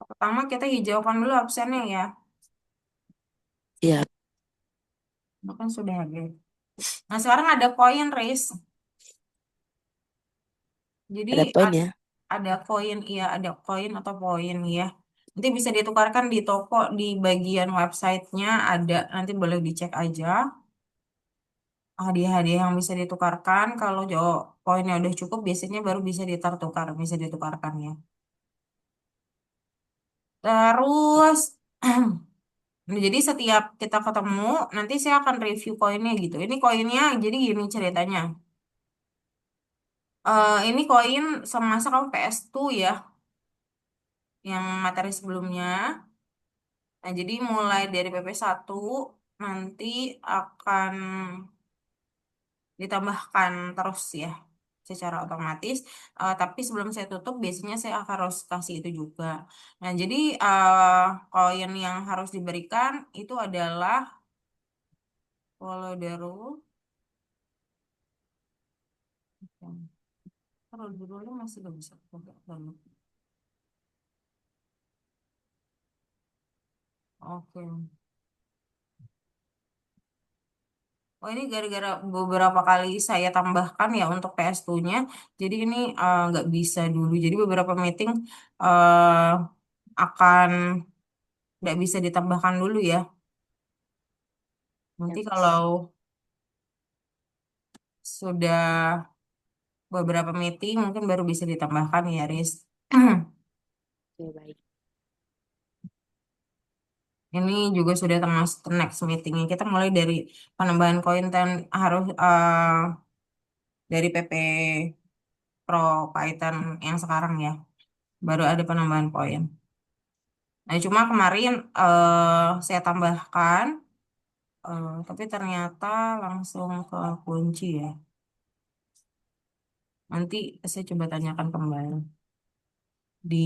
Pertama kita hijaukan dulu absennya ya. Iya, Bahkan sudah ada. Nah sekarang ada koin raise. Jadi ada poin ad- ya. ada koin, iya ada koin atau poin ya. Nanti bisa ditukarkan di toko di bagian websitenya ada. Nanti boleh dicek aja hadiah-hadiah yang bisa ditukarkan. Kalau poinnya udah cukup, biasanya baru bisa bisa ditukarkan ya. Terus, nah, jadi setiap kita ketemu, nanti saya akan review koinnya gitu. Ini koinnya, jadi gini ceritanya. Ini koin semasa kamu PS2 ya, yang materi sebelumnya. Nah, jadi mulai dari PP1 nanti akan ditambahkan terus ya, secara otomatis. Tapi sebelum saya tutup, biasanya saya akan harus kasih itu juga. Nah, jadi koin yang harus diberikan itu adalah Wolodaru. Kalau dulu masih gak bisa pakai banget. Oke. Oh ini gara-gara beberapa kali saya tambahkan ya untuk PS2-nya. Jadi ini nggak bisa dulu. Jadi beberapa meeting eh, akan nggak bisa ditambahkan dulu ya. Nanti Ya, kalau sudah beberapa meeting mungkin baru bisa ditambahkan ya, Riz. oke, baik. Ini juga sudah termasuk next meetingnya. Kita mulai dari penambahan koin dan harus dari PP Pro Python yang sekarang ya. Baru ada penambahan poin. Nah, cuma kemarin saya tambahkan, tapi ternyata langsung ke kunci ya. Nanti saya coba tanyakan kembali. Di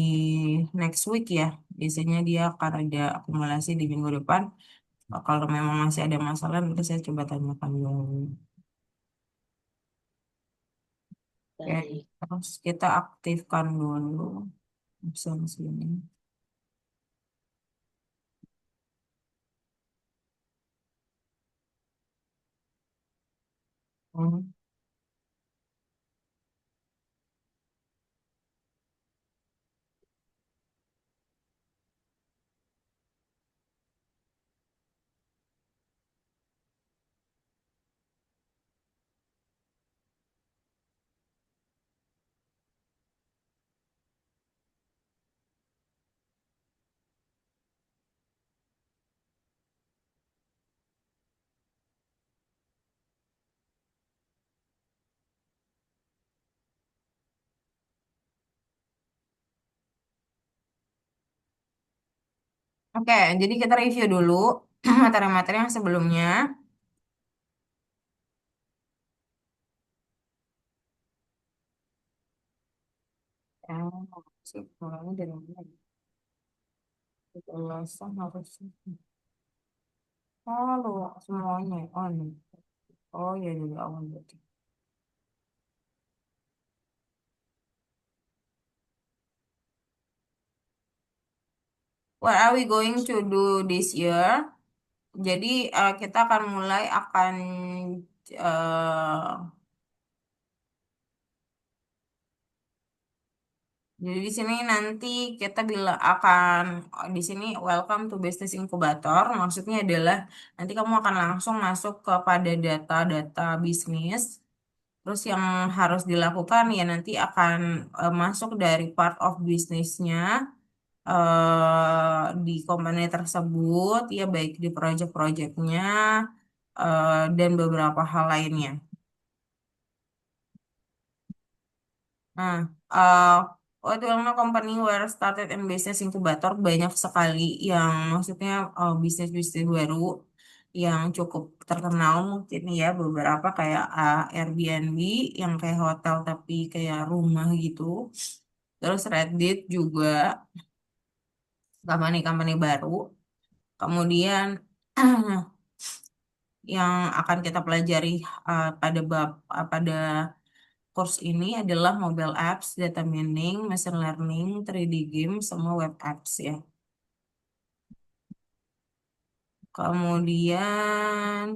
next week ya, biasanya dia akan ada akumulasi di minggu depan. Kalau memang masih ada masalah, nanti saya coba tanyakan dulu. Oke, Baik. terus kita aktifkan dulu option sini. Hmm. Oke, jadi kita review dulu materi-materi yang sebelumnya. Sih, mulainya dari mana? Penjelasan harusnya. Halo, semuanya. Oh, ini. Oh, ya dari awal berarti. What are we going to do this year? Jadi kita akan mulai eh jadi di sini nanti kita di sini welcome to Business Incubator. Maksudnya adalah nanti kamu akan langsung masuk kepada data-data bisnis. Terus yang harus dilakukan ya nanti akan masuk dari part of bisnisnya di company tersebut ya baik di project-projectnya dan beberapa hal lainnya. Nah, waktu yang company were started in business incubator banyak sekali yang maksudnya bisnis-bisnis baru yang cukup terkenal mungkin ya beberapa kayak Airbnb yang kayak hotel tapi kayak rumah gitu. Terus Reddit juga company-company baru. Kemudian yang akan kita pelajari pada course ini adalah mobile apps, data mining, machine learning, 3D game, sama web apps ya. Kemudian,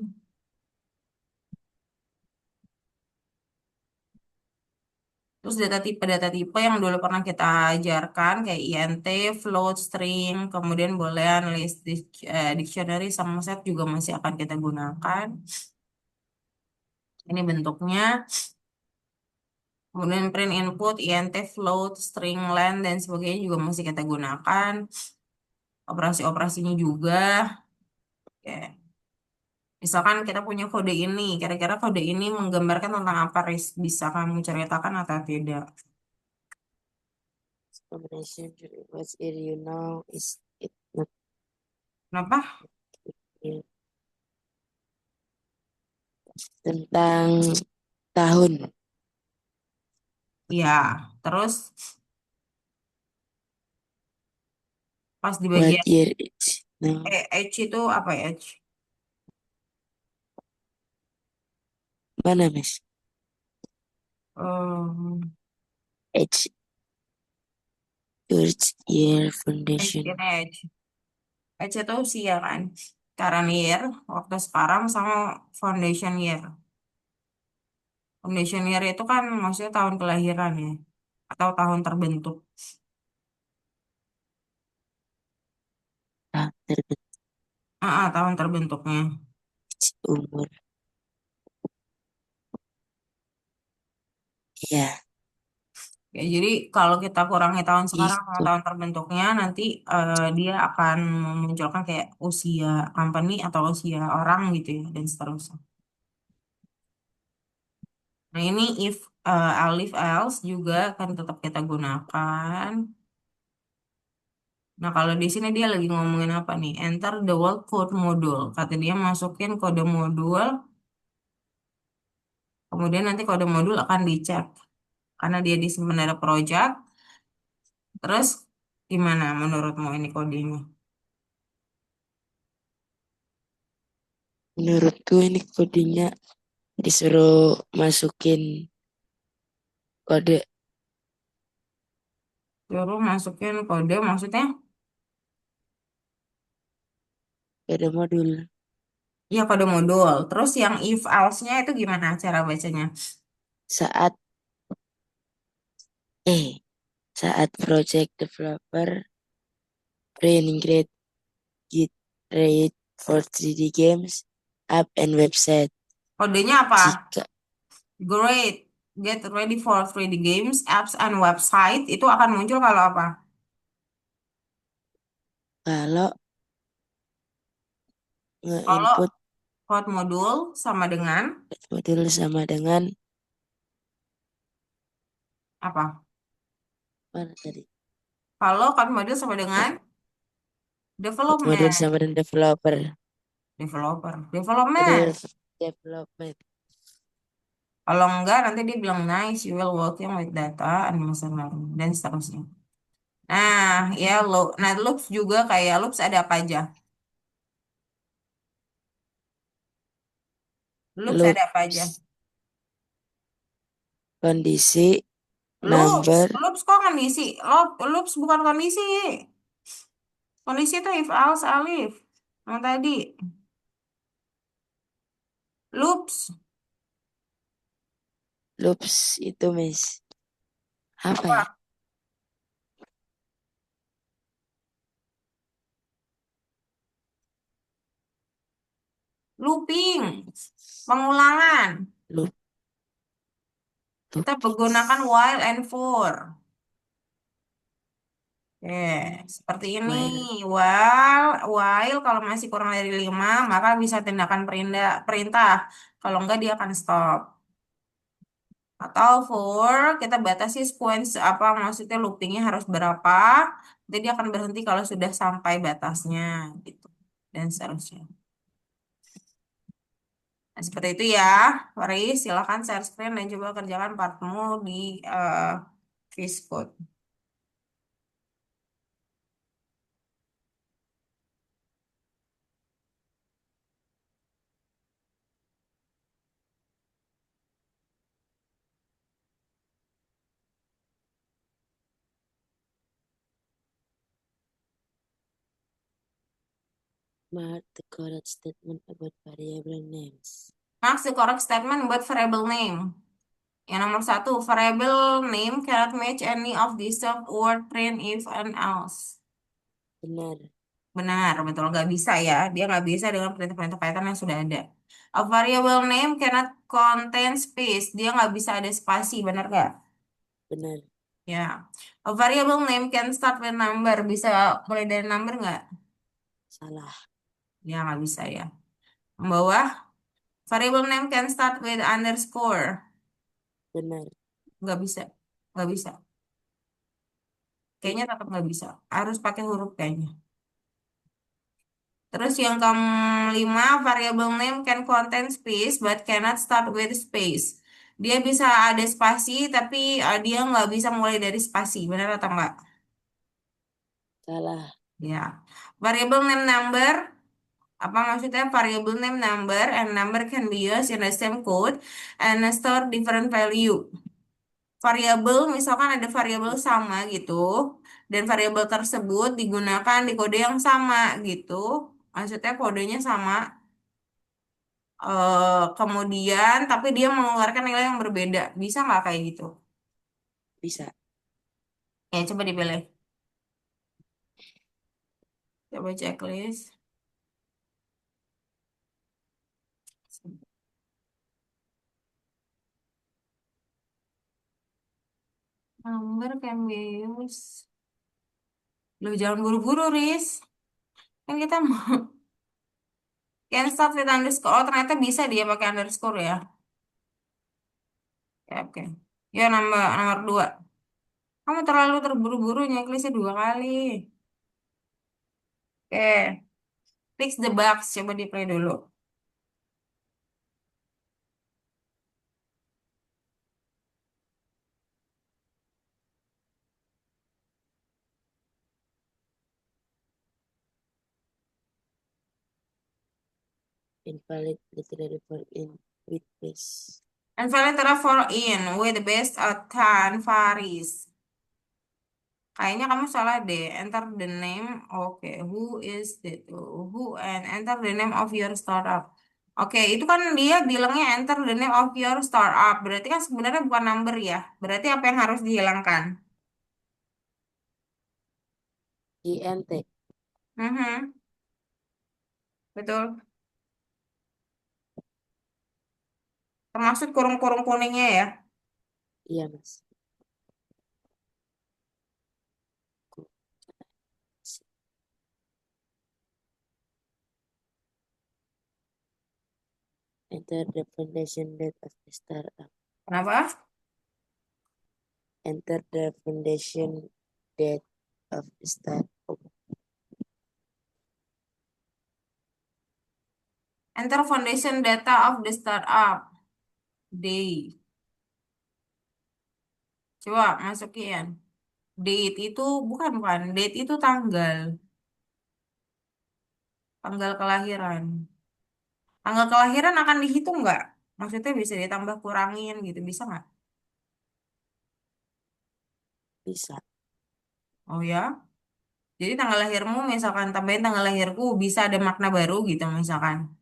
terus data tipe yang dulu pernah kita ajarkan kayak INT, float, string, kemudian boolean, list, dictionary, sama set juga masih akan kita gunakan. Ini bentuknya. Kemudian print input, INT, float, string, len, dan sebagainya juga masih kita gunakan. Operasi-operasinya juga. Ya. Misalkan kita punya kode ini, kira-kira kode ini menggambarkan tentang apa, Riz? Bisa kamu ceritakan atau tidak? Combination was it you know is it not Kenapa? it? Tentang tahun. Ya, terus pas di What bagian year it's no. H itu apa ya? H? Mana Miss? Um, H Earth Year H, Foundation. ini H. H itu usia kan? Current year, waktu sekarang, sama foundation year. Foundation year itu kan maksudnya tahun kelahiran ya, atau tahun terbentuk. Ah, terbentuk Tahun terbentuknya. umur. Ya, Ya, jadi kalau kita kurangi tahun sekarang sama itu tahun terbentuknya, nanti dia akan memunculkan kayak usia company atau usia orang gitu ya, dan seterusnya. Nah, ini if alif else juga akan tetap kita gunakan. Nah, kalau di sini dia lagi ngomongin apa nih? Enter the word code module. Kata dia masukin kode modul, kemudian nanti kode modul akan dicek. Karena dia disimpan ada project, terus gimana menurutmu ini kodenya? menurutku ini kodenya disuruh masukin kode Suruh masukin kode, maksudnya? kode modul Iya, kode modul. Terus yang if else-nya itu gimana cara bacanya? saat eh saat project developer training grade git rate for 3D games app and website. Kodenya apa? Jika Great. Get ready for 3D games, apps, and website. Itu akan muncul kalau apa? kalau Kalau nge-input code modul sama dengan modul sama dengan apa? mana tadi? Kalau code modul sama dengan Modul development. sama dengan developer. Developer. Modul Development. development. Kalau enggak, nanti dia bilang nice, you will working with data and machine learning, dan seterusnya. Nah, ya, nah, loops juga kayak loops ada apa aja? Loops ada apa aja? Loops kondisi Loops, number loops kok kondisi? Loops bukan kondisi. Kondisi itu if else alif. Yang tadi. Loops, loops itu Miss apa ya? apa? Looping, pengulangan. Loop Kita loops menggunakan while and for. Seperti ini. while While kalau masih kurang dari 5, maka bisa tindakan perintah, perintah. Kalau enggak, dia akan stop. Atau for, kita batasi sequence apa, maksudnya loopingnya harus berapa. Jadi dia akan berhenti kalau sudah sampai batasnya, gitu. Dan seterusnya. Nah, seperti itu ya. Mari silakan share screen dan coba kerjakan partmu di Viz Code. Mark the correct statement about variable names. Marks the correct statement buat variable name. Yang nomor satu, variable name cannot match any of the served word print if and else. Benar. Benar, betul. Nggak bisa ya. Dia nggak bisa dengan perintah-perintah Python yang sudah ada. A variable name cannot contain space. Dia nggak bisa ada spasi, benar nggak? Benar. Ya. A variable name can start with number. Bisa mulai dari number nggak? Salah. Ya, nggak bisa ya. Bawah, variable name can start with underscore. Benar. Nggak bisa. Nggak bisa. Kayaknya tetap nggak bisa. Harus pakai huruf kayaknya. Terus yang kelima, variable name can contain space but cannot start with space. Dia bisa ada spasi, tapi dia nggak bisa mulai dari spasi. Benar atau enggak? Salah. Ya. Variable name number, apa maksudnya variable name number and number can be used in the same code and store different value. Variabel, misalkan ada variabel sama gitu, dan variabel tersebut digunakan di kode yang sama gitu. Maksudnya kodenya sama, kemudian tapi dia mengeluarkan nilai yang berbeda. Bisa nggak kayak gitu? Bisa. Ya, coba dipilih. Coba checklist. Number can be used. Lu jangan buru-buru, Riz. Kan kita mau can start with underscore. Oh, ternyata bisa dia pakai underscore ya. Ya, oke. Ya, nomor dua. Kamu terlalu terburu-buru checklistnya dua kali. Oke. Fix the box. Coba di play dulu. Invalid literary form in with base. And valid for in with the best tan varies. Kayaknya kamu salah deh. Enter the name. Oke, who is that? Who and enter the name of your startup. Oke, itu kan dia bilangnya enter the name of your startup. Berarti kan sebenarnya bukan number ya. Berarti apa yang harus dihilangkan? INT. Mhm, betul. Termasuk kurung-kurung kuningnya ya. Iya, Mas. Enter the foundation date of the startup. Kenapa? Enter the foundation date of the startup. Enter foundation data of the startup. Day. Coba masukin. Date itu bukan. Date itu tanggal. Tanggal kelahiran. Tanggal kelahiran akan dihitung nggak? Maksudnya bisa ditambah kurangin gitu, bisa nggak? Bisa. Oh ya? Jadi tanggal lahirmu misalkan tambahin tanggal lahirku bisa ada makna baru gitu misalkan.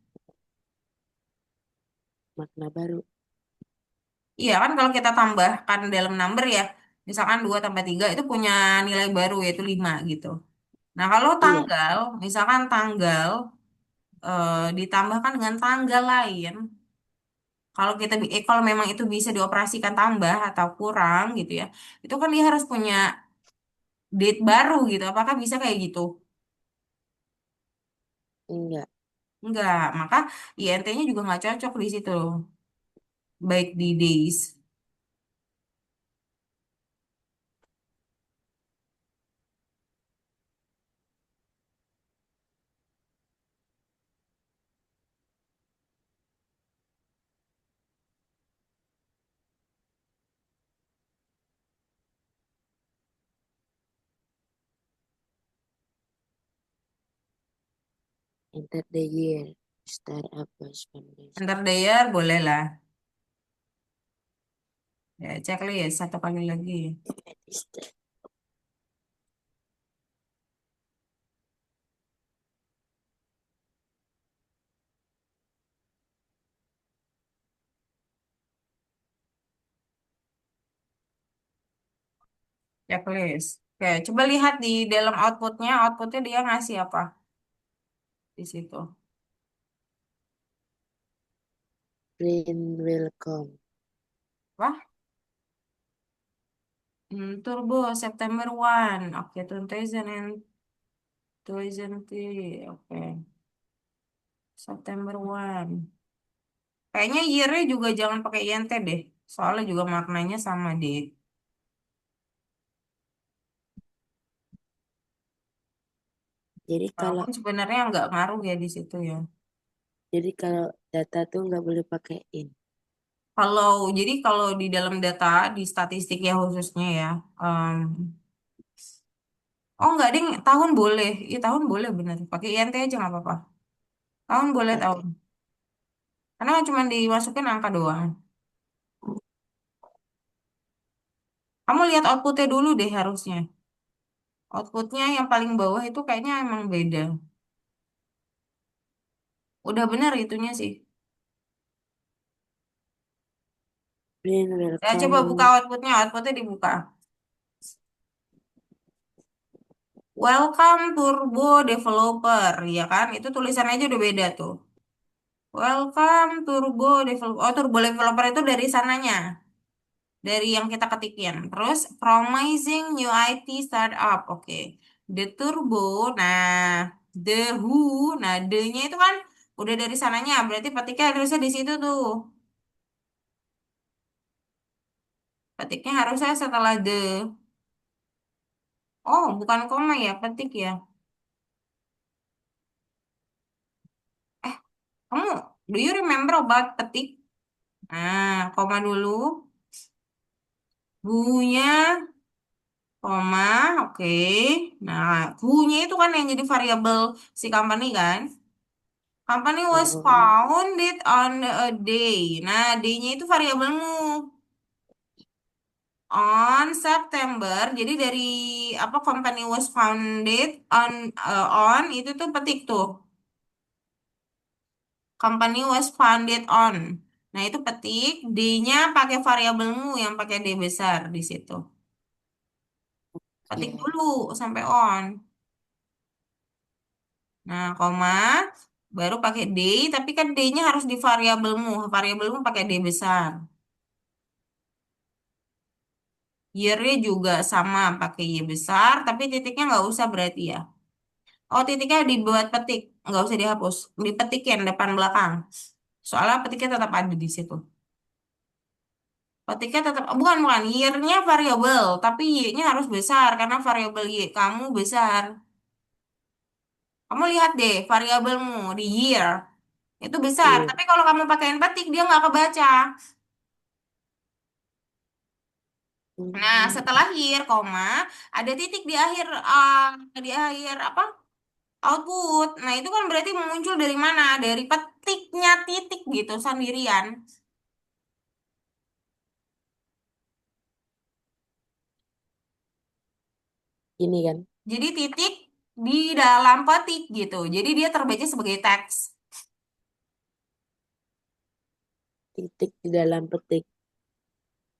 Makna baru. Iya kan kalau kita tambahkan dalam number ya, misalkan 2 tambah 3 itu punya nilai baru yaitu 5 gitu. Nah kalau Iya. tanggal, misalkan tanggal ditambahkan dengan tanggal lain, kalau kalau memang itu bisa dioperasikan tambah atau kurang gitu ya, itu kan dia harus punya date baru gitu. Apakah bisa kayak gitu? Enggak. Enggak, maka INT-nya juga nggak cocok di situ, baik di days. Enter the year startup was foundation. Enter the year boleh lah. Ya, checklist satu kali lagi. It is the checklist. Oke, coba lihat di dalam outputnya. Outputnya dia ngasih apa di situ? Green welcome. Wah, Turbo September 1. Oke, 2020. Oke, September 1. Kayaknya year-nya juga jangan pakai INT deh. Soalnya juga maknanya sama deh. Jadi kalau Walaupun sebenarnya nggak ngaruh ya di situ ya. jadi kalau data tuh nggak boleh pakai in. Jadi kalau di dalam data di statistik ya khususnya ya. em, oh nggak ding, tahun boleh. Iya tahun boleh bener. Pakai INT aja nggak apa-apa. Tahun boleh tahun. Pakai. Karena kan cuma dimasukin angka doang. Kamu lihat outputnya dulu deh harusnya. Outputnya yang paling bawah itu kayaknya emang beda. Udah bener itunya sih. Green Ya coba buka welcome. outputnya. Outputnya dibuka. Welcome Turbo Developer, ya kan? Itu tulisannya aja udah beda tuh. Welcome Turbo Developer. Oh, Turbo Developer itu dari sananya, dari yang kita ketikin. Terus Promising New IT Startup, oke. The Turbo, nah, The Who, nah, The-nya itu kan udah dari sananya, berarti petiknya harusnya di situ tuh. Petiknya harusnya setelah The. Oh, bukan koma ya, petik ya. Eh, kamu, do you remember about petik? Nah, koma dulu. Who-nya, koma, oke. Nah, who-nya itu kan yang jadi variabel si company kan. Company was Oh, founded on a day. Nah, day-nya itu variabelmu. On September, jadi dari apa company was founded on itu tuh petik tuh. Company was founded on. Nah, itu petik, D-nya pakai variabelmu yang pakai D besar di situ. Ketik oke. dulu sampai on. Nah, koma, baru pakai D, tapi kan D-nya harus di variabelmu. Variabelmu pakai D besar. Year-nya juga sama, pakai Y besar, tapi titiknya nggak usah berarti ya. Oh, titiknya dibuat petik, nggak usah dihapus. Dipetikin depan belakang. Soalnya petiknya tetap ada di situ. Petiknya tetap, bukan, year-nya variabel, tapi Y-nya harus besar, karena variabel Y kamu besar. Kamu lihat deh, variabelmu di year, itu besar. Iya. Tapi kalau kamu pakaiin petik, dia nggak kebaca. Nah, Hmm, setelah year, koma, ada titik di akhir apa? Output. Nah, itu kan berarti muncul dari mana? Dari petiknya titik gitu sendirian. ini kan Jadi titik di dalam petik gitu. Jadi dia terbaca sebagai teks. titik di dalam petik.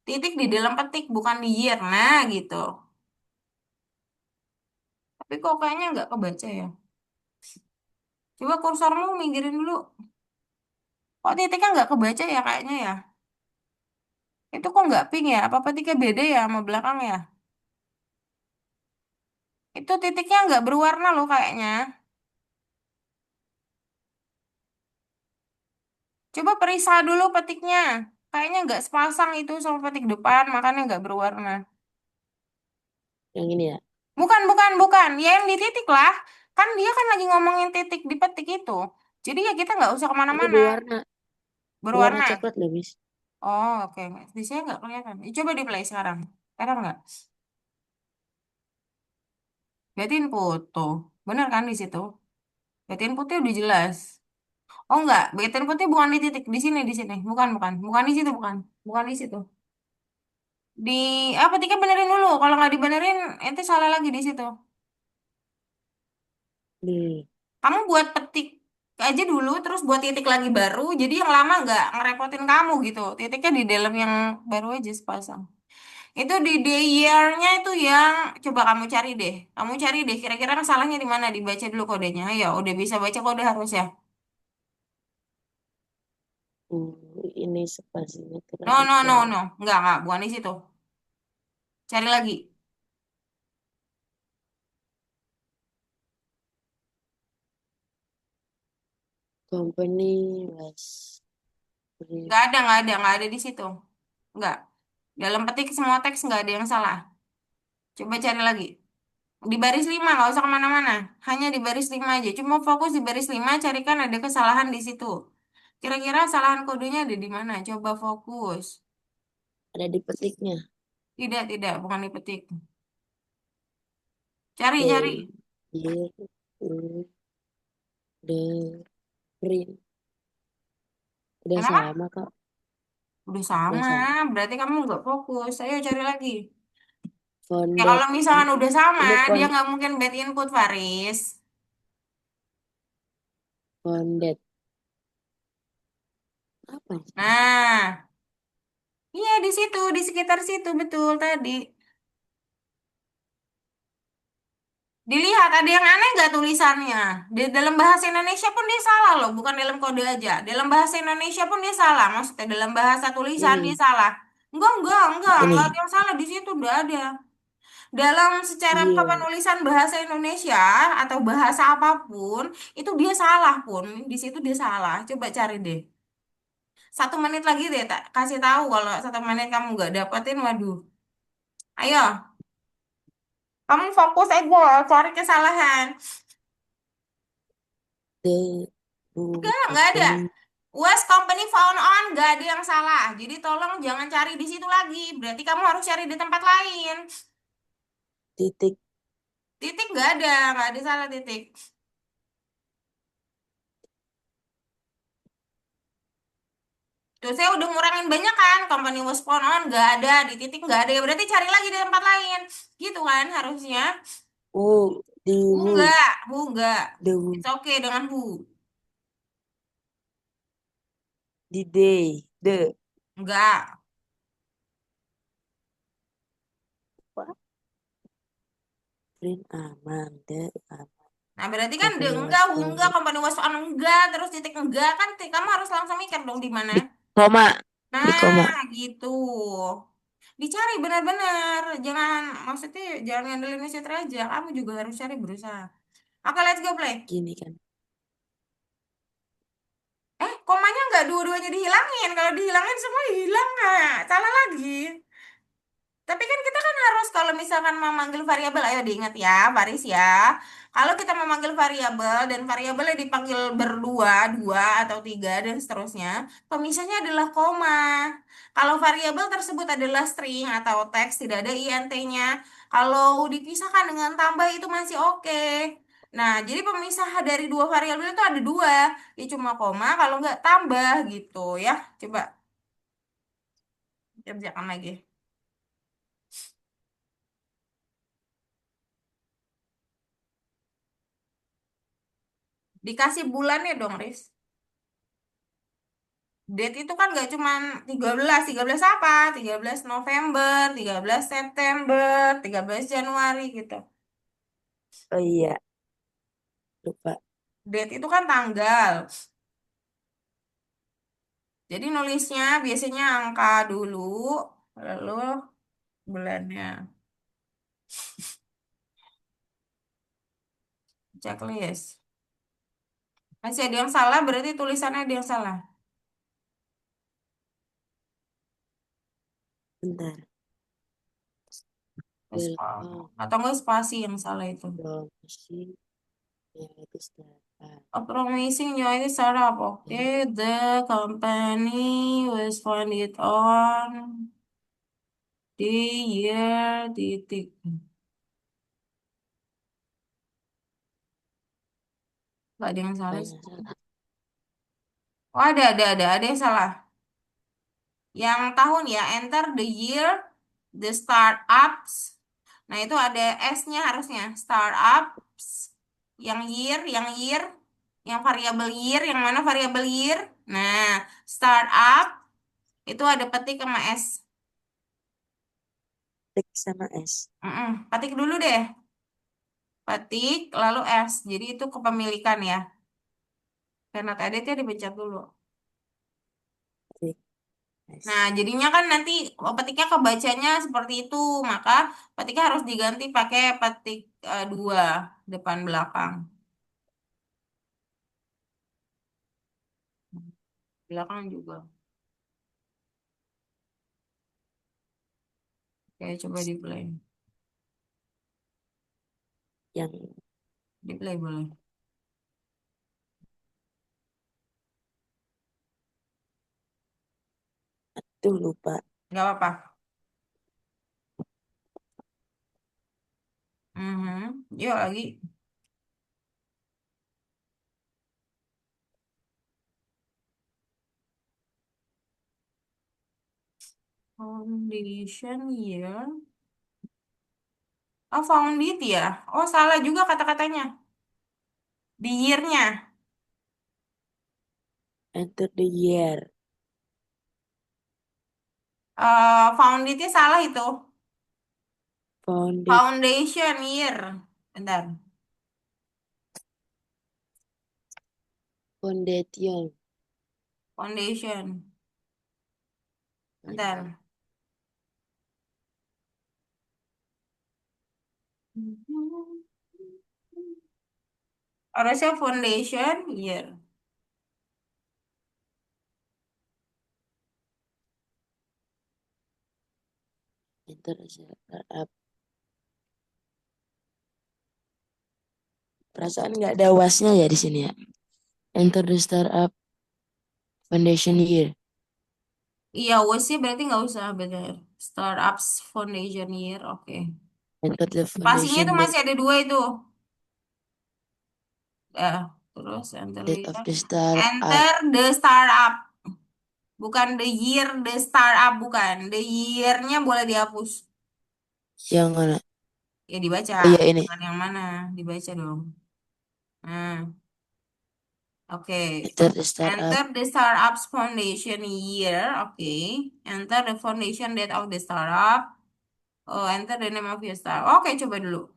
Titik di dalam petik bukan di year. Nah, gitu. Tapi kok kayaknya nggak kebaca ya. Coba kursormu minggirin dulu. Kok titiknya nggak kebaca ya kayaknya ya. Itu kok nggak pink ya? Apa petiknya beda ya sama belakang ya? Itu titiknya nggak berwarna loh kayaknya. Coba periksa dulu petiknya. Kayaknya nggak sepasang itu sama petik depan, makanya nggak berwarna. Yang ini ya. Bukan. Ya yang di titik lah. Kan dia kan lagi ngomongin titik di petik itu. Jadi ya kita nggak usah Ini kemana-mana. berwarna Berwarna. coklat loh, Miss. Oh, oke. Di sini nggak kelihatan. Coba di play sekarang. Sekarang nggak? Liatin foto. Bener kan di situ? Liatin putih udah jelas. Oh enggak, liatin putih bukan di titik. Di sini. Bukan. Bukan di situ, bukan. Bukan di situ. Di, petiknya benerin dulu. Kalau nggak dibenerin, ente salah lagi di situ. Nih, Kamu buat petik aja dulu, terus buat titik lagi baru. Jadi yang lama nggak ngerepotin kamu gitu. Titiknya di dalam yang baru aja sepasang. Itu di day year-nya itu yang coba kamu cari deh. Kamu cari deh kira-kira salahnya di mana, dibaca dulu kodenya. Ayo, udah bisa baca kode harus ya. Ini spasinya No, terlalu no, no, jauh. no. Enggak, bukan di situ. Cari lagi. Company was brief. Nggak ada di situ. Enggak. Dalam petik semua teks nggak ada yang salah. Coba cari lagi. Di baris 5 nggak usah kemana-mana. Hanya di baris 5 aja. Cuma fokus di baris 5 carikan ada kesalahan di situ. Kira-kira kesalahan kodenya ada di mana? Coba fokus. Ada di petiknya. Tidak, bukan di petik. Cari. They year in the print. Udah Kenapa? sama kak. Udah Udah sama. sama. Berarti kamu nggak fokus. Ayo cari lagi. Ya Founded. kalau misalkan udah sama, Ini dia nggak mungkin bad input, Faris. founded. Apa sih? Nah, iya di situ, di sekitar situ betul tadi. Dilihat ada yang aneh nggak tulisannya. Di dalam bahasa Indonesia pun dia salah loh, bukan dalam kode aja. Dalam bahasa Indonesia pun dia salah. Maksudnya dalam bahasa tulisan dia Ini. salah. Enggak ada Ini. yang salah di situ udah ada. Dalam secara Year. penulisan bahasa Indonesia atau bahasa apapun, itu dia salah pun. Di situ dia salah. Coba cari deh. 1 menit lagi deh, tak kasih tahu kalau 1 menit kamu nggak dapetin, waduh. Ayo, kamu fokus ego, cari kesalahan. The book Nggak ada. company. Was company found on, nggak ada yang salah. Jadi tolong jangan cari di situ lagi. Berarti kamu harus cari di tempat lain. Titik. Titik nggak ada salah titik. Tuh saya udah ngurangin banyak kan, company was found on, nggak ada di titik nggak ada. Ya berarti cari lagi di tempat lain. Gitu kan harusnya. Who. The who. Enggak. The who. It's okay dengan who. The day. The. Enggak. Apa? Print aman. The aman. Nah, berarti kan Company enggak, was enggak, founded. company was on enggak, terus titik enggak kan kamu harus langsung mikir dong di mana. Di koma. Di koma. Nah, gitu. Dicari benar-benar. Jangan, maksudnya jangan ngandelin Indonesia aja. Kamu juga harus cari berusaha. Oke, let's go play. Gini kan. Komanya nggak dua-duanya dihilangin. Kalau dihilangin semua hilang nggak? Salah lagi. Tapi kan kita kan harus kalau misalkan memanggil variabel, ayo diingat ya, Faris ya. Kalau kita memanggil variabel dan variabelnya dipanggil berdua, dua atau tiga dan seterusnya, pemisahnya adalah koma. Kalau variabel tersebut adalah string atau teks, tidak ada int-nya. Kalau dipisahkan dengan tambah itu masih oke. Nah, jadi pemisah dari dua variabel itu ada dua, ya cuma koma, kalau nggak tambah gitu ya. Coba kerjakan lagi. Dikasih bulannya dong, Riz. Date itu kan gak cuman 13 apa? 13 November, 13 September, 13 Januari gitu. Oh iya. Lupa. Date itu kan tanggal. Jadi nulisnya biasanya angka dulu, lalu bulannya. Checklist. Masih ada yang salah, berarti tulisannya ada yang salah. Bentar. Welcome. Atau enggak spasi yang salah itu. Promosi. Ya itu start. A promising new startup. Okay, the company was founded on the year titik. Gak ada yang salah sih. Banyak salah. Oh, ada yang salah. Yang tahun ya, enter the year, the startups. Nah, itu ada S-nya harusnya. Startups, yang year, yang variabel year, yang mana variabel year. Nah, startup itu ada petik sama S. Tik sama S. Ketik dulu deh. Ketik, lalu S. Jadi itu kepemilikan ya. Karena editnya dipencet dulu. Tik Nah, S. jadinya kan nanti petiknya kebacanya seperti itu. Maka petiknya harus diganti pakai petik dua depan belakang. Belakang juga. Oke, coba di play. Yang Di play boleh. tuh lupa. Nggak apa-apa. Yuk lagi. Foundation year. Oh, found it ya. Oh, salah juga kata-katanya. Di year-nya. Enter the year. Found it-nya salah itu. Found it. Foundation year. Bentar. Foundation. Foundation. Bentar. Harusnya foundation year. Enter the startup. Perasaan nggak ada wasnya ya di sini ya. Enter the startup foundation year. Iya, wes sih berarti nggak usah bener. Startups foundation year. Oke. Enter the Spasinya itu foundation masih ada dua itu. Ya, terus enter date of year. the startup. Enter the startup. Bukan the year, the startup bukan. The year-nya boleh dihapus. Yang mana? Ya dibaca. Oh iya ini. Jangan yang mana, dibaca dong. Nah, oke. Enter the startup. Enter the startup's foundation year. Oke. Enter the foundation date of the startup. Oh, enter the name of your startup. Oke, coba dulu.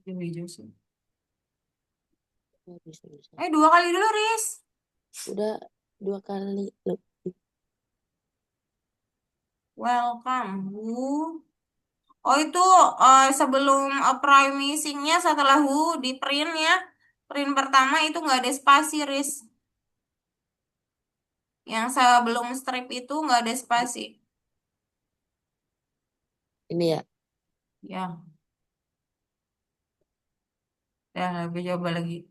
Hijau hijau sih. Bisa, bisa. Dua kali dulu, Riz. Udah 2 kali lebih. Welcome. Who? Oh, itu sebelum priming-nya setelah who di print ya. Print pertama itu nggak ada spasi, Riz. Yang sebelum strip itu nggak ada spasi. Ini ya. Ya, ya lebih coba lagi.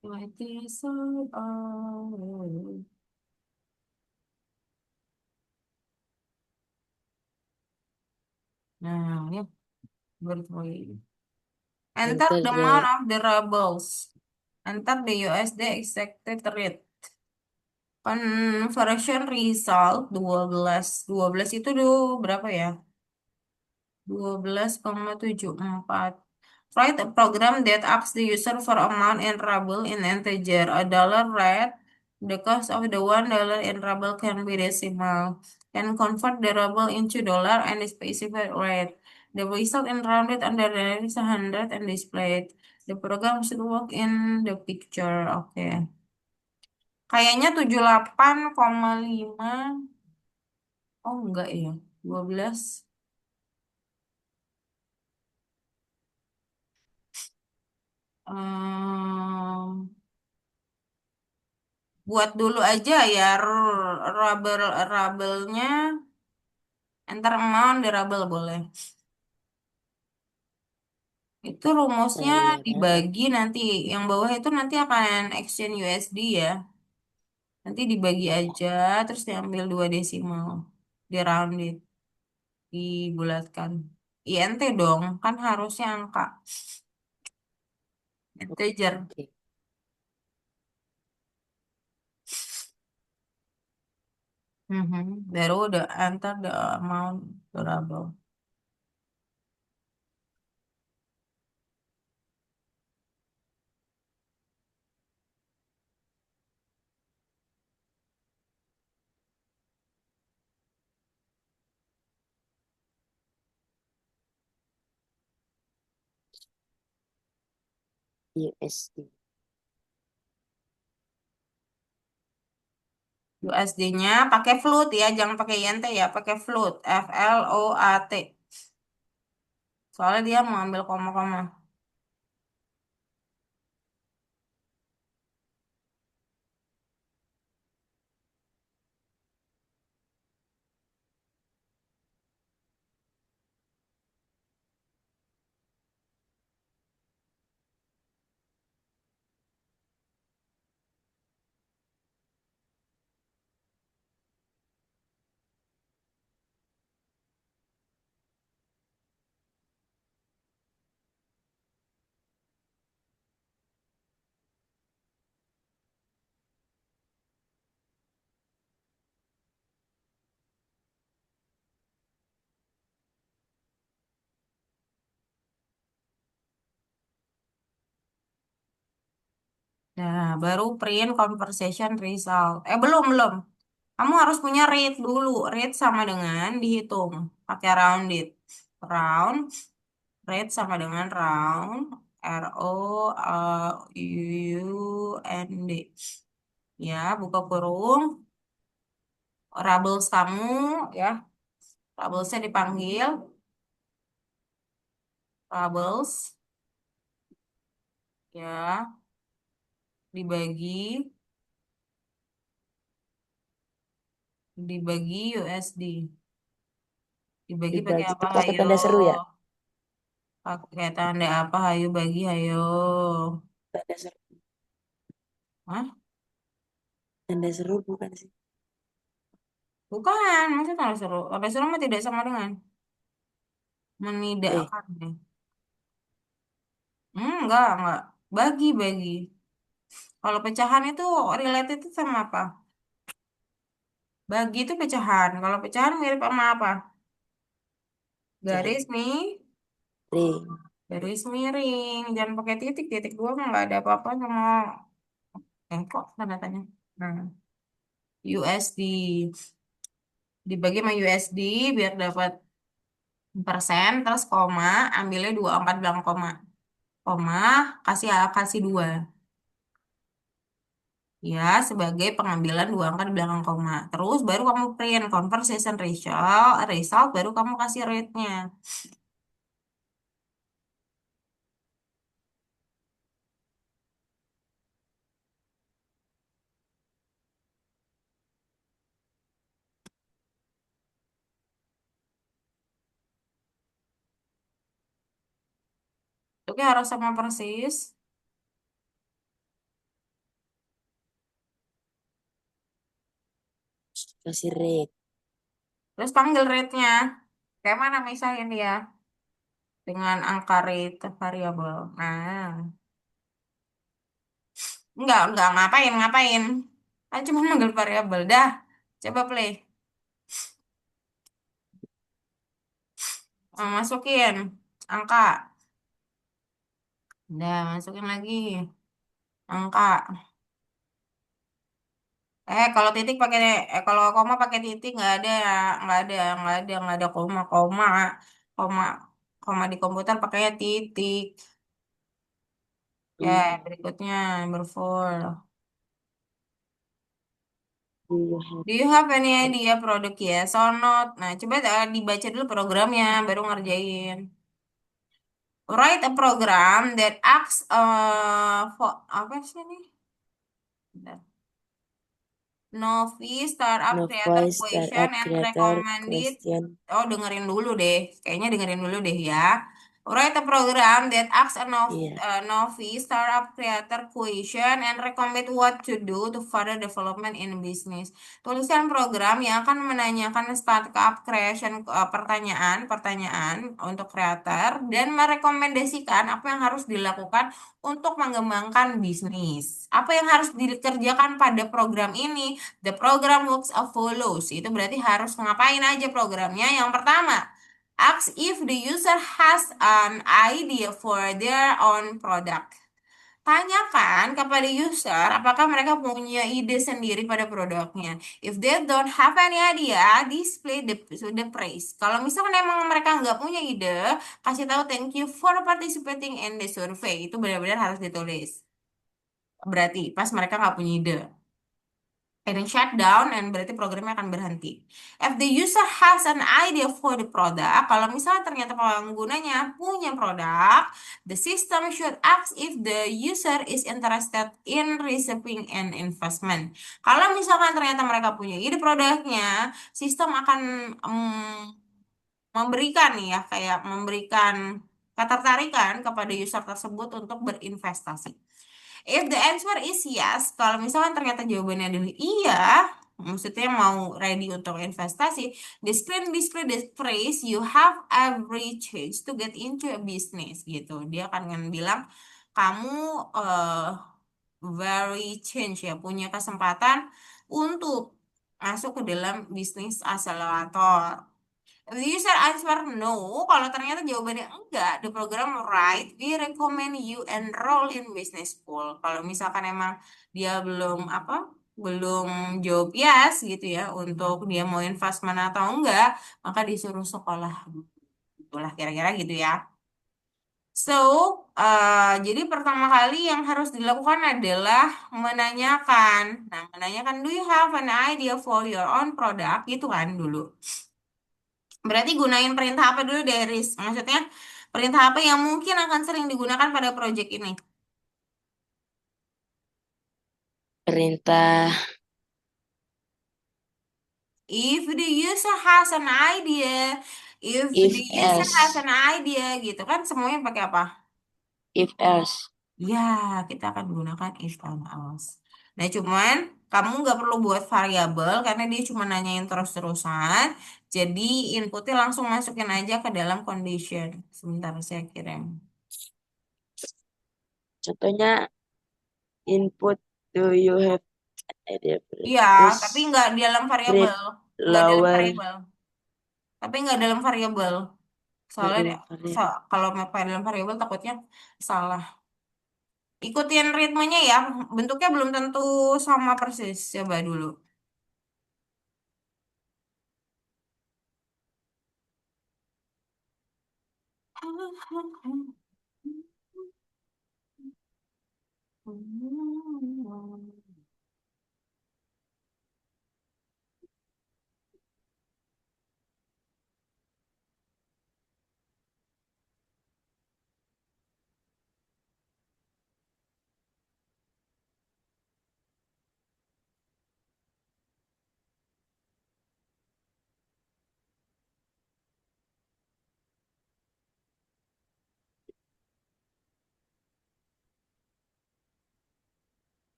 What is all. Nah, ya, baru. Enter Enter the amount the of the rebels. Enter the USD expected rate. Conversion result 12. 12 itu dulu berapa ya? 12,74. Write a program that asks the user for amount in ruble in integer. A dollar rate. The cost of the $1 in ruble can be decimal. Can convert the ruble into dollar and the specified rate. The result in rounded under the is 100 and displayed. The program should work in the picture. Oke. Kayaknya 78,5. Oh enggak ya. 12. Ehm, buat dulu aja ya rabelnya enter amount di rabel boleh. Itu rumusnya Saya dibagi nanti, yang bawah itu nanti akan exchange USD ya. Nanti dibagi aja, terus diambil dua desimal, di rounded, dibulatkan. INT dong, kan harusnya angka integer. oke. Mhm. Baru udah enter the amount variable. USD. USD-nya pakai float ya, jangan pakai INT ya, pakai float, FLOAT. Soalnya dia mau ambil koma-koma. Nah, baru print conversation result. Belum, belum. Kamu harus punya rate dulu. Rate sama dengan dihitung. Pakai rounded. Round, rate sama dengan round. ROUND. Ya, buka kurung. Rabels kamu, ya. Rabelsnya dipanggil. Rabels, ya. Dibagi. Dibagi USD. Dibagi pakai Dibagi apa? itu pakai Hayo. tanda seru ya? Pakai tanda apa? Hayo bagi, hayo. Tanda seru. Hah? Tanda seru bukan sih? Bukan, maksudnya tanda seru. Tanda seru mah tidak sama dengan Eh, menidakkan ya. Enggak. Bagi, bagi. Kalau pecahan itu related itu sama apa? Bagi itu pecahan. Kalau pecahan mirip sama apa? jangan Garis nih, ring. garis miring. Jangan pakai titik. Titik dua mah nggak ada apa-apa sama kok tanda tanya. Nah, USD dibagi sama USD biar dapat persen terus koma ambilnya 24 bilang koma kasih kasih dua ya sebagai pengambilan dua angka di belakang koma terus baru kamu print conversation result baru kamu kasih rate-nya. Oke harus sama persis Kasih rate. terus panggil rate-nya kayak mana misalnya dia dengan angka rate variabel. Nah enggak ngapain ngapain kan cuma manggil variabel dah coba play. Masukin angka. Udah, masukin lagi angka. Kalau titik pakai, kalau koma pakai titik nggak ada, nggak ada koma, koma di komputer pakainya titik. Ya, Hmm. berikutnya berfull. Do you have Do you have any an idea produk yes or not? Nah, coba dibaca dulu programnya, baru ngerjain. Write a program that asks apa sih ini? Bentar. Novice Startup Creator novice Question startup and creator Recommended. question? Oh, dengerin dulu deh. Kayaknya dengerin dulu deh ya. Write a program that asks Iya. a novice startup creator question and recommend what to do to further development in business. Tuliskan program yang akan menanyakan startup creation pertanyaan untuk creator dan merekomendasikan apa yang harus dilakukan untuk mengembangkan bisnis. Apa yang harus dikerjakan pada program ini? The program works as follows. Itu berarti harus ngapain aja programnya? Yang pertama, ask if the user has an idea for their own product. Tanyakan kepada user apakah mereka punya ide sendiri pada produknya. If they don't have any idea, display the praise. Kalau misalkan emang mereka nggak punya ide, kasih tahu thank you for participating in the survey. Itu benar-benar harus ditulis. Berarti pas mereka nggak punya ide. And then shut down, and berarti programnya akan berhenti. If the user has an idea for the product, kalau misalnya ternyata penggunanya punya produk, the system should ask if the user is interested in receiving an investment. Kalau misalkan ternyata mereka punya ide produknya, sistem akan memberikan nih ya, kayak memberikan ketertarikan kepada user tersebut untuk berinvestasi. If the answer is yes, kalau misalkan ternyata jawabannya adalah iya, maksudnya mau ready untuk investasi, the screen display the phrase you have every chance to get into a business gitu. Dia akan bilang kamu very change ya, punya kesempatan untuk masuk ke dalam bisnis aselerator. The user answer no. Kalau ternyata jawabannya enggak, the program right, we recommend you enroll in business school. Kalau misalkan emang dia belum jawab yes gitu ya untuk dia mau investment atau enggak, maka disuruh sekolah. Itulah kira-kira gitu ya. So, jadi pertama kali yang harus dilakukan adalah menanyakan. Nah, menanyakan, do you have an idea for your own product? Gitu kan dulu. Berarti gunain perintah apa dulu, Deris? Maksudnya perintah apa yang mungkin akan sering digunakan pada proyek ini? Perintah If the user has an idea, if the if user has else, an idea gitu kan semuanya pakai apa? if else. Ya, kita akan gunakan if and else. Nah, cuman kamu nggak perlu buat variabel karena dia cuma nanyain terus-terusan. Jadi inputnya langsung masukin aja ke dalam condition. Sebentar saya kirim. Contohnya input, do you have idea for it? Iya, tapi Terus nggak di dalam grade variabel. Nggak dalam lower, variabel. Tapi nggak dalam variabel. nggak Soalnya dalam variabel. kalau pakai dalam variabel takutnya salah. Ikutin ritmenya ya. Bentuknya belum tentu sama persis. Coba dulu.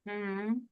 Hmm.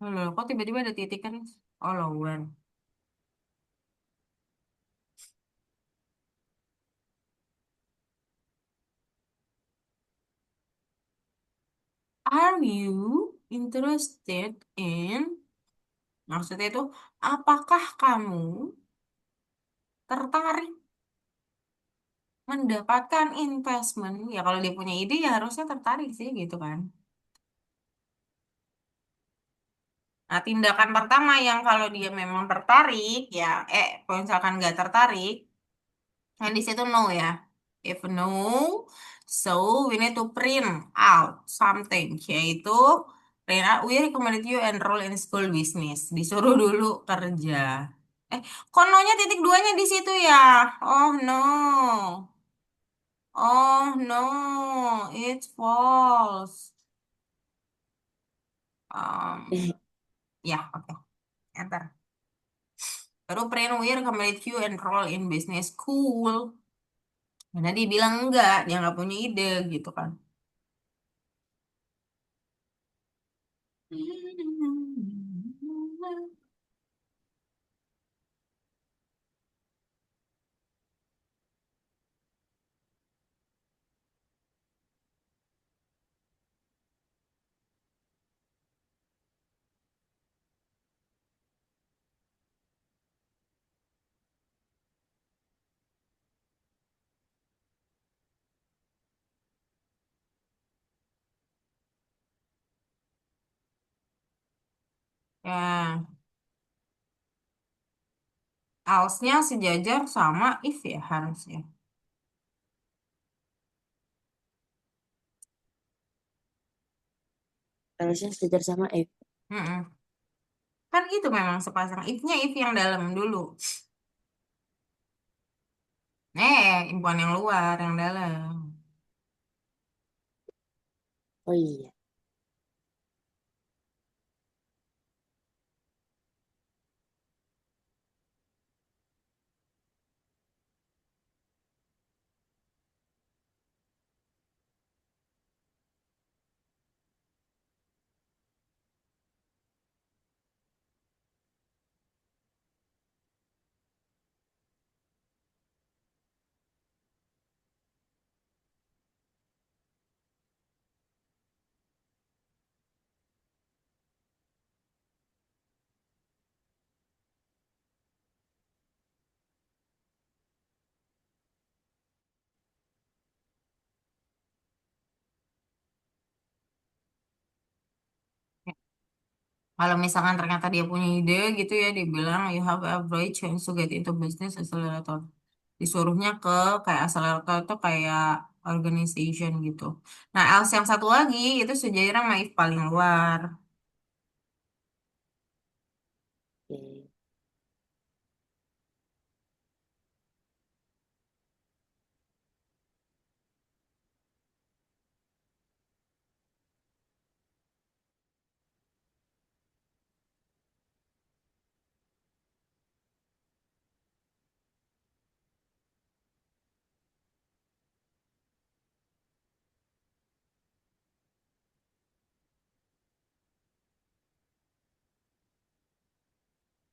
Loh, kok tiba-tiba ada titik kan? Oh, lower. Are you interested in? Maksudnya itu, apakah kamu tertarik mendapatkan investment? Ya kalau dia punya ide ya harusnya tertarik sih gitu kan. Nah, tindakan pertama yang kalau dia memang tertarik, ya, kalau misalkan nggak tertarik, nah di situ no ya. If no, so we need to print out something, yaitu print out, we recommend you enroll in school business. Disuruh dulu kerja. Eh, kok no-nya titik duanya di situ ya? Oh no. Oh no, it's false. Um, ya, oke. Enter. Baru print we recommend you enroll in business school. Karena dia bilang enggak, dia nggak punya ide gitu kan. Ya, else-nya sejajar sama if ya harusnya. Harusnya sejajar sama F. Mm-mm. Kan gitu memang sepasang if-nya if yang dalam dulu. Bukan yang luar, yang dalam. Oh iya. Kalau misalkan ternyata dia punya ide gitu ya, dia bilang you have every chance to get into business accelerator. Disuruhnya ke kayak accelerator itu kayak organization gitu. Nah, else yang satu lagi itu sejajar sama if paling luar. Oke.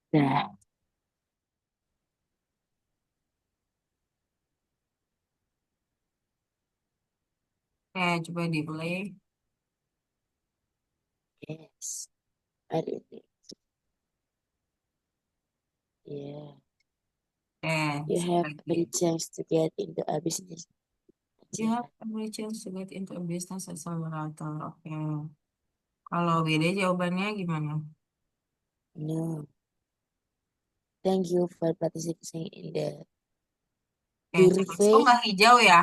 Nah, Coba di play. yes. I did it. Yeah. You have Lagi. a chance to get into a business. You have every chance to get into a business accelerator. Oke. Kalau beda jawabannya gimana? No. Thank you for participating in the Coba. Oh, survey. nggak hijau ya?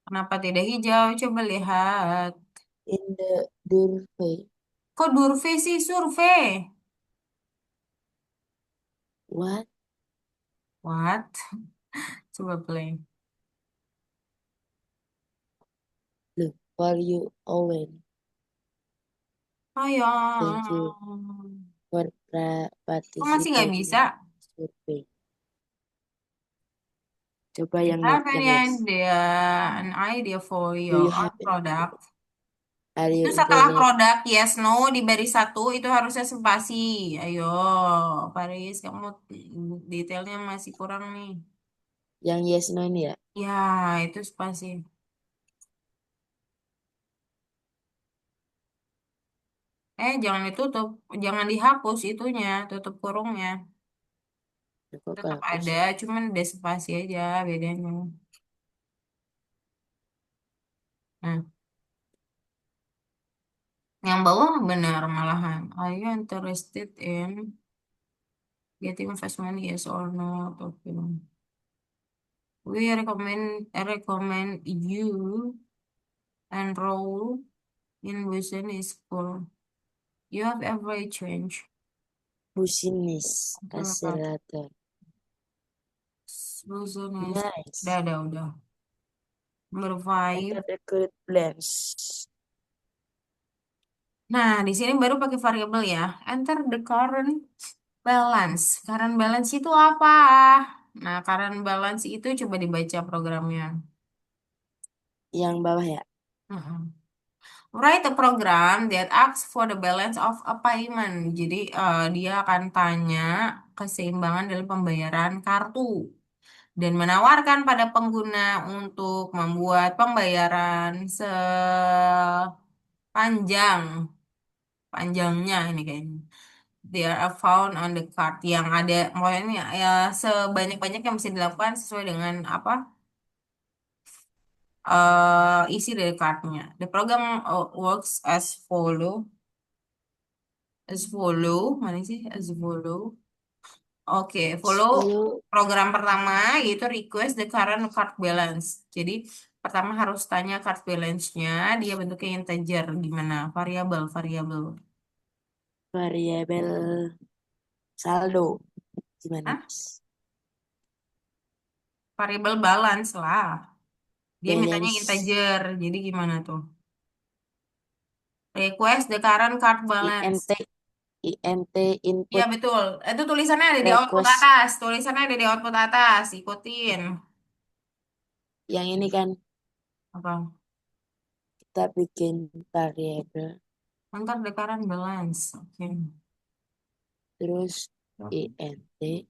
Kenapa tidak hijau? Coba lihat. In the survey. Kok Durve sih survei? What? What? Coba play. Look for you, Owen. Ayo. Thank you for Kok masih nggak participating bisa? in the survey. Coba Do you yang no, have yang any yes. idea, an idea for Do your you have any idea? product? Are Itu you setelah internet? produk yes no di baris satu itu harusnya spasi. Ayo, Paris, kamu detailnya masih kurang nih. Yang yes no ini ya? Ya, itu spasi. Jangan ditutup, jangan dihapus itunya, tutup kurungnya. Kok Tetap kehapus? ada, cuman ada spasi aja bedanya. Nah, yang bawah benar malahan. Are you interested in getting investment? Yes or no? Okay. I recommend you enroll in business school. You have every change. Business Business, accelerator. udah, Nice. udah. Number five. Enter the current plans. Nah, di sini baru pakai variabel ya. Enter the current balance. Current balance itu apa? Nah, current balance itu coba dibaca programnya. Yang bawah ya? Mm-mm. Write a program that asks for the balance of a payment. Jadi, dia akan tanya keseimbangan dalam pembayaran kartu dan menawarkan pada pengguna untuk membuat pembayaran sepanjang panjangnya ini kayaknya. They are found on the card yang ada, pokoknya ya sebanyak-banyak yang bisa dilakukan sesuai dengan apa isi dari cardnya. The program works as follow, mana sih as follow? Oke, follow Follow program pertama yaitu request the current card balance. Jadi pertama harus tanya card balance-nya, dia bentuknya integer gimana? Variabel, variabel. variabel saldo. Gimana, Hah? Mas? Variabel balance lah. Dia mintanya Balance. integer. Jadi gimana tuh? Request the current card balance. INT. INT Iya input betul. Itu tulisannya ada di output request. atas. Tulisannya ada di output atas. Ikutin. Yang ini kan Apa? kita bikin variabel. Enter the current balance. Oke. Terus INT.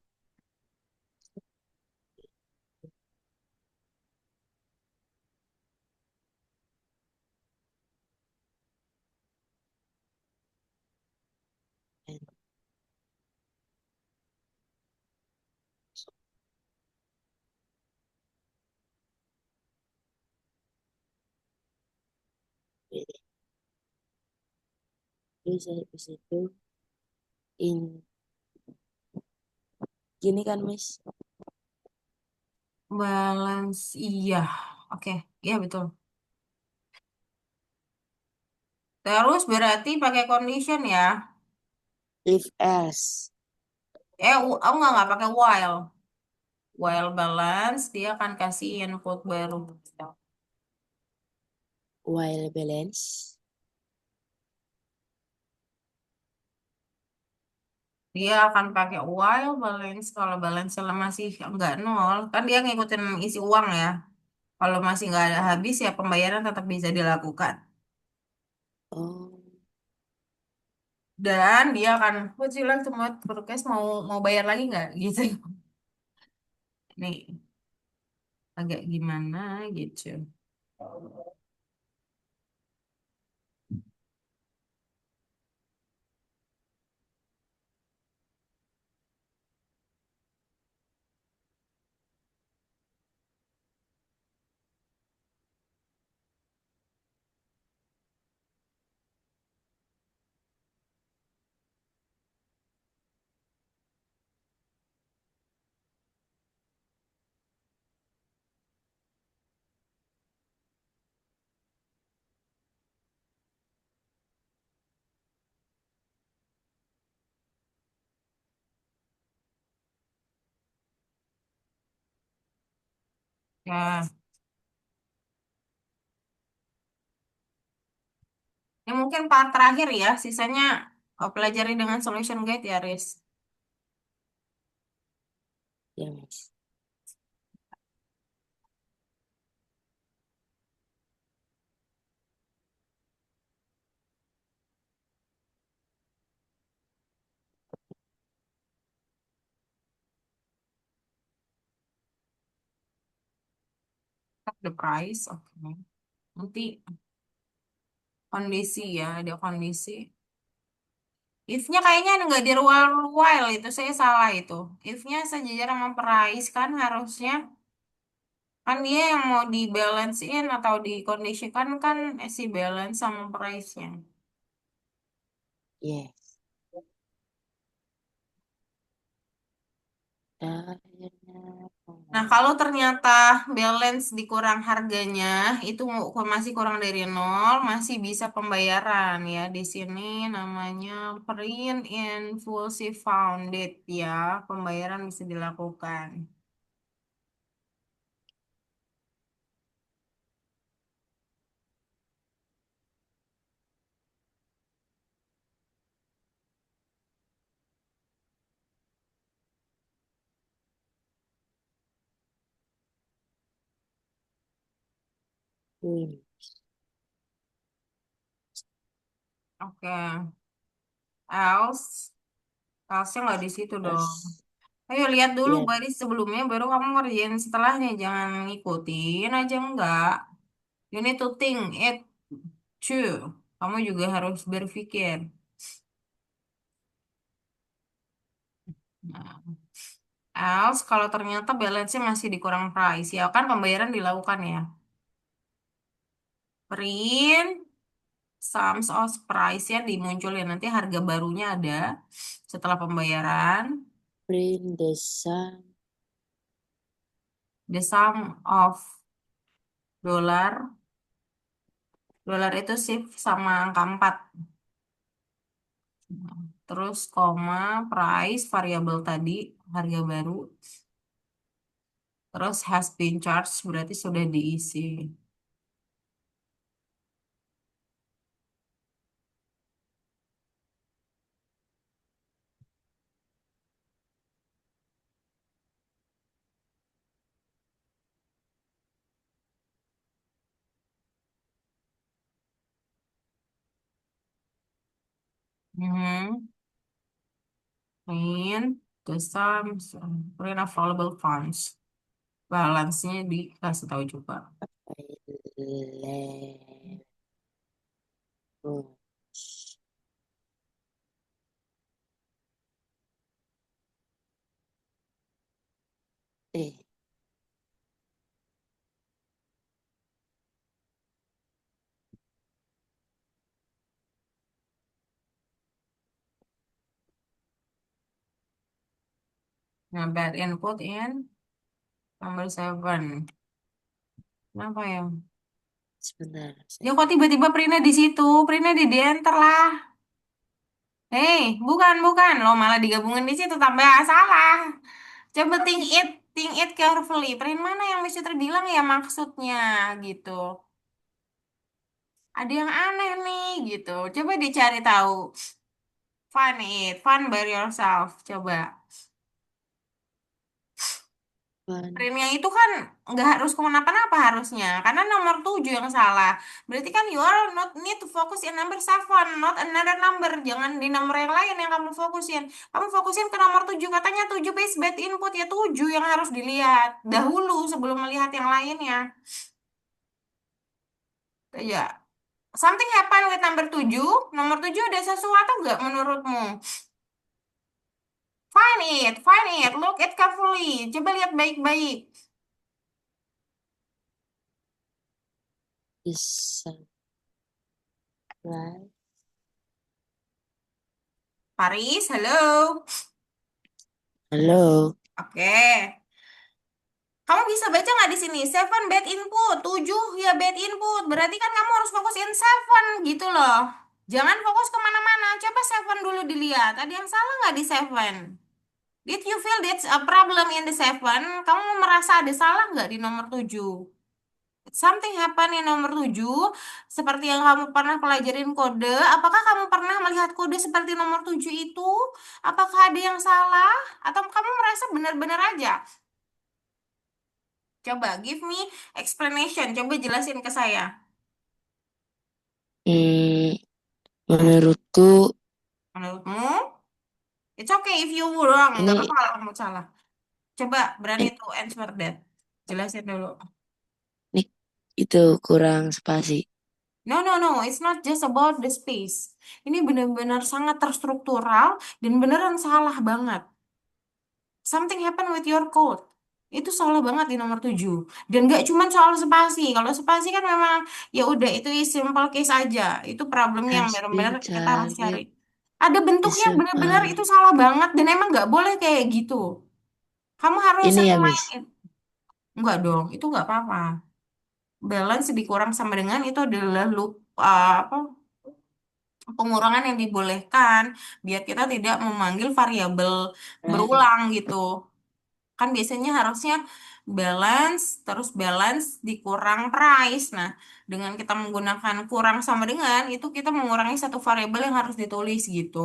Terus habis itu in gini kan, Mas? Balance. Iya. Oke. Iya betul. Terus berarti pakai condition ya. If else Nggak pakai while. While balance, dia akan kasih input baru. while balance. Dia akan pakai while balance kalau balance masih nggak nol, kan dia ngikutin isi uang ya. Kalau masih nggak ada habis ya pembayaran tetap bisa dilakukan. Oh, Dan dia akan, would you like to mod request mau mau bayar lagi nggak gitu. Nih agak gimana gitu. Ya, ini mungkin part terakhir ya. Sisanya pelajari dengan solution guide ya, Riz. ya, Mas. The price, oke. Nanti kondisi ya, ada kondisi. If-nya kayaknya nggak di while itu saya salah itu. If-nya sejajar sama price kan harusnya kan dia yang mau di balance in atau dikondisikan kan si balance sama price-nya. Yes. Akhirnya Nah, kalau ternyata balance dikurang harganya, itu masih kurang dari nol, masih bisa pembayaran ya. Di sini namanya print in full si founded ya, pembayaran bisa dilakukan. win. Oke, else, else-nya nggak di situ dong. As Ayo lihat dulu ya baris sebelumnya, baru kamu ngerjain setelahnya. Jangan ngikutin aja enggak. You need to think it too. Kamu juga harus berpikir. Nah, else kalau ternyata balance-nya masih dikurang price, ya kan pembayaran dilakukan ya. Print sums of price ya dimunculin. Nanti harga barunya ada setelah pembayaran. print the sum The sum of dollar. Dolar itu shift sama angka 4. Terus koma, price, variabel tadi, harga baru. Terus has been charged berarti sudah diisi. Hmm. Print the sums, print available funds. Balance-nya dikasih tahu juga. level. Eh, Nah, bad input in number 7. Kenapa ya? sebentar Ya saya kok tiba-tiba printnya di situ? Printnya di enter lah. Hei, bukan, bukan. Lo malah digabungin di situ tambah salah. Coba think it carefully. Print mana yang bisa terbilang ya maksudnya gitu. Ada yang aneh nih gitu. Coba dicari tahu. Find by yourself. Coba. kan Printnya itu kan nggak harus kenapa-napa harusnya. Karena nomor 7 yang salah. Berarti kan you are not need to focus in number 7, not another number. Jangan di nomor yang lain yang kamu fokusin. Kamu fokusin ke nomor 7. Katanya 7 base bad input. Ya 7 yang harus dilihat. Dahulu sebelum melihat yang lainnya. Ya. Something happen with number 7. Nomor 7 ada sesuatu nggak menurutmu? Find it, look it carefully. Coba lihat baik-baik. bisa right. Paris, halo. Halo, Oke. Kamu bisa baca nggak di sini? Seven bad input, 7 ya bad input. Berarti kan kamu harus fokus in seven gitu loh. Jangan fokus kemana-mana. Coba seven dulu dilihat. Ada yang salah nggak di seven? Did you feel that's a problem in the seven? Kamu merasa ada salah nggak di nomor 7? Something happen di nomor 7, seperti yang kamu pernah pelajarin kode. Apakah kamu pernah melihat kode seperti nomor 7 itu? Apakah ada yang salah? Atau kamu merasa benar-benar aja? Coba give me explanation. Coba jelasin ke saya. hmm, menurutku Menurutmu? It's okay if you wrong. Nggak apa-apa ini kalau kamu salah. Coba berani ini to answer that. Jelasin dulu. itu kurang spasi. No, no, no, it's not just about the space. Ini benar-benar sangat terstruktural dan beneran salah banget. Something happen with your code. Itu salah banget di nomor 7. Dan gak cuma soal spasi. Kalau spasi kan memang ya udah itu simple case aja. Itu problem yang Has benar-benar been kita harus cari. target Ada bentuknya benar-benar itu disemai. salah banget dan emang nggak boleh kayak gitu. Kamu harus Ini ya, remind Miss. it. Enggak dong, itu nggak apa-apa. Balance dikurang sama dengan itu adalah loop apa pengurangan yang dibolehkan biar kita tidak memanggil variabel Right. berulang gitu. Kan biasanya harusnya balance terus balance dikurang price. Nah, dengan kita menggunakan kurang sama dengan itu kita mengurangi satu variabel yang harus ditulis gitu.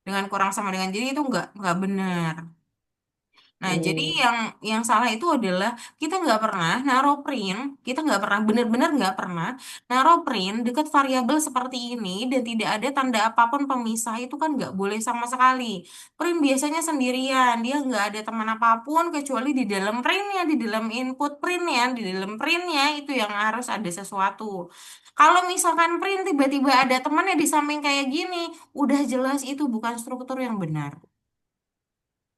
Dengan kurang sama dengan jadi itu nggak benar. Nah, jadi Oh, yang salah itu adalah kita nggak pernah naruh print, kita nggak pernah benar-benar nggak pernah naruh print dekat variabel seperti ini dan tidak ada tanda apapun pemisah itu kan nggak boleh sama sekali. Print biasanya sendirian, dia nggak ada teman apapun kecuali di dalam printnya, di dalam input printnya, di dalam printnya itu yang harus ada sesuatu. Kalau misalkan print tiba-tiba ada temannya di samping kayak gini, udah jelas itu bukan struktur yang benar.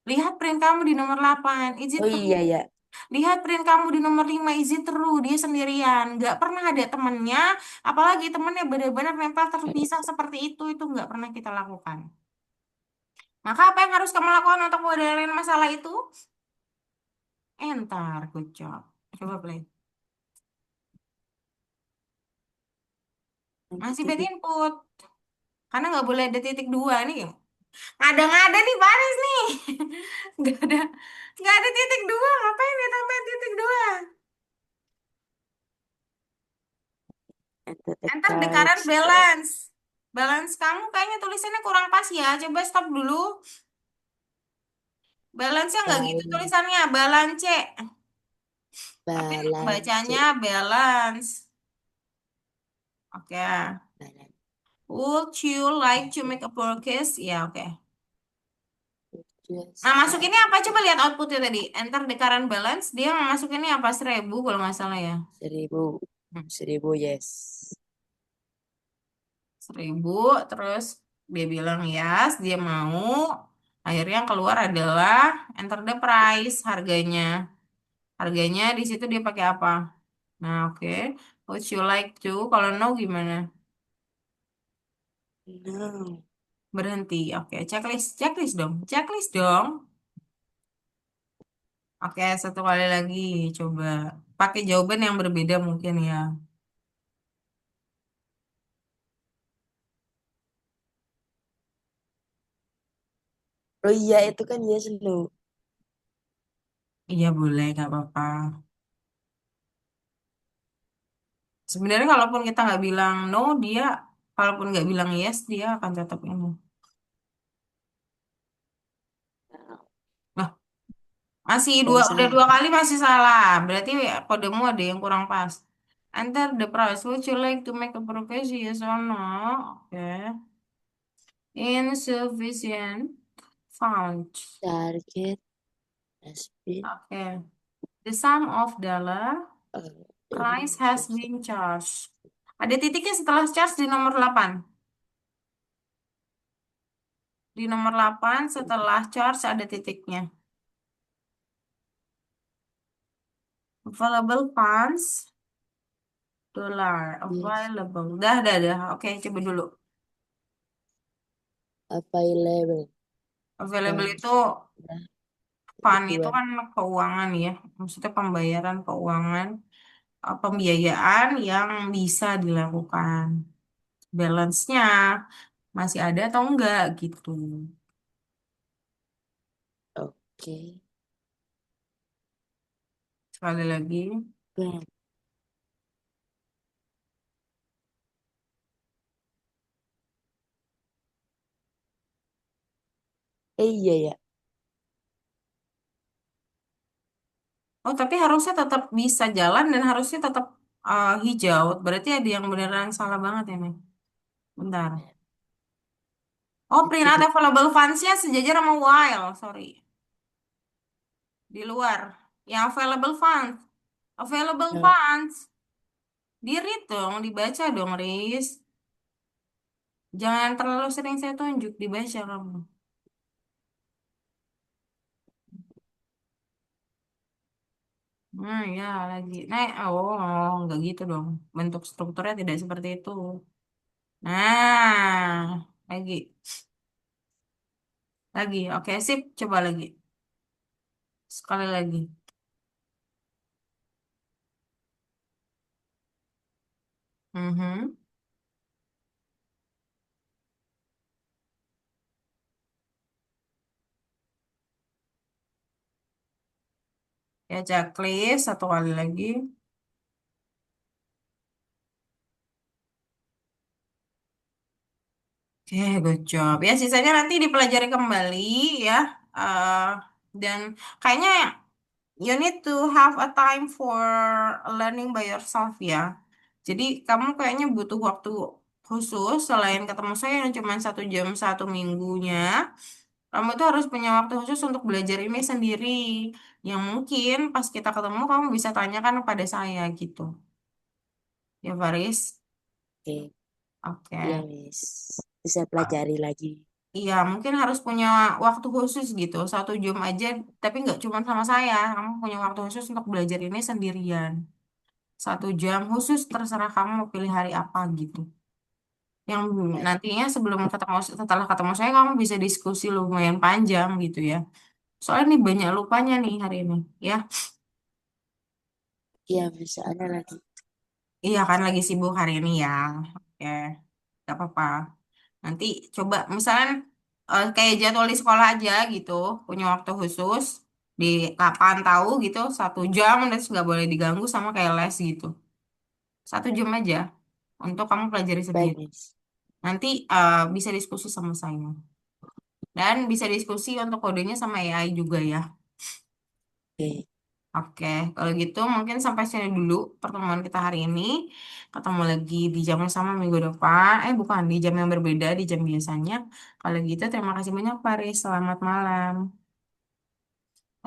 Lihat print kamu di nomor 8, is it oh true? iya ya. Lihat print kamu di nomor 5, is it true? Dia sendirian. Nggak pernah ada temennya, apalagi temennya benar-benar nempel terpisah seperti itu nggak pernah kita lakukan. Maka apa yang harus kamu lakukan untuk moderain masalah itu? Enter, good job. Coba play. Nanti Masih bad titik input. Karena nggak boleh ada titik dua nih. Ngada-ngada nih Paris nih. Nggak ada, nggak ada titik dua. Ngapain ditambahin titik dua? enter the Enter the current cards. balance. Balance kamu kayaknya tulisannya kurang pas ya. Coba stop dulu. Balance-nya nggak gitu Balance. tulisannya. Balance. Tapi Balance. bacanya balance. Oke. Balance. Would you like to make a purchase? Ya, oke. Nah, Just masukinnya like apa? Coba lihat outputnya tadi. Enter the current balance. Dia masukinnya apa? 1.000 kalau nggak salah ya. 1000. Hmm. 1000 yes. 1.000. Terus dia bilang yes. Dia mau. Akhirnya yang keluar adalah enter the price. Harganya. Harganya di situ dia pakai apa? Nah, oke. Would you like to? Kalau no gimana? No. Berhenti. Oke, checklist. Checklist dong. Checklist dong. Oke, satu kali lagi. Coba. Pakai jawaban yang berbeda mungkin ya. Oh iya itu kan yes no. Iya, boleh. Nggak apa-apa. Sebenarnya kalaupun kita nggak bilang no, dia... Kalaupun nggak bilang yes, dia akan tetap ini. Nah, masih dua, Yang udah salah. 2 kali masih salah. Berarti ya, kodemu ada yang kurang pas. Enter the price. Would you like to make a purchase? Yes or no? Oke. Insufficient funds. Target has been Oke. The sum of dollar uh, price has been charged. Ada titiknya setelah charge di nomor 8. Di nomor 8 setelah charge ada titiknya. Available funds, dollar, yes. available. Dah. Oke, coba dulu. Available Available itu funds. Nah, fund titik itu dua. kan keuangan ya. Maksudnya pembayaran keuangan, pembiayaan yang bisa dilakukan. Balance-nya masih ada atau enggak gitu. Oke. Sekali lagi. Ben. Iya ya. Oh, tapi harusnya tetap bisa jalan dan harusnya tetap hijau. Berarti ada yang beneran salah banget ini. Bentar. Oh, print Itu out dia. available funds-nya sejajar sama while. Sorry. Di luar. Yang available funds. Available Nah, funds. Di read dong, dibaca dong, Riz. Jangan terlalu sering saya tunjuk, dibaca kamu. Nah, ya lagi. Nah, nggak gitu dong. Bentuk strukturnya tidak seperti itu. Nah, lagi. Lagi. Oke, sip. Coba lagi. Sekali lagi. Mhm. Ya, checklist. Satu kali lagi. Oke, good job. Ya, sisanya nanti dipelajari kembali ya. Eh, dan kayaknya you need to have a time for learning by yourself ya. Jadi kamu kayaknya butuh waktu khusus selain ketemu saya yang cuma 1 jam 1 minggunya. Kamu tuh harus punya waktu khusus untuk belajar ini sendiri. Yang mungkin pas kita ketemu kamu bisa tanyakan kepada saya gitu. Ya Faris? oke. Iya, Oke. Miss. Bisa pelajari lagi. Iya, mungkin harus punya waktu khusus gitu, 1 jam aja, tapi nggak cuma sama saya. Kamu punya waktu khusus untuk belajar ini sendirian. 1 jam khusus terserah kamu mau pilih hari apa gitu. Yang nantinya sebelum ketemu, setelah ketemu saya, kamu bisa diskusi lumayan panjang gitu ya. Soalnya nih banyak lupanya nih hari ini, ya. Iya, Miss. Ada lagi. Iya kan lagi sibuk hari ini ya. Oke, gak apa-apa. Nanti coba misalnya kayak jadwal di sekolah aja gitu, punya waktu khusus di kapan tahu gitu 1 jam terus nggak boleh diganggu sama kayak les gitu. 1 jam aja untuk kamu pelajari Baik, sendiri. Miss. Nanti bisa diskusi sama saya dan bisa diskusi untuk kodenya sama AI juga ya. Oke. Oke, kalau gitu mungkin sampai sini dulu pertemuan kita hari ini. Ketemu lagi di jam yang sama minggu depan. Bukan, di jam yang berbeda, di jam biasanya. Kalau gitu, terima kasih banyak, Paris. Selamat malam.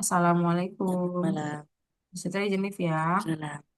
Selamat Assalamualaikum. malam. Setelah Jenif ya. Salam.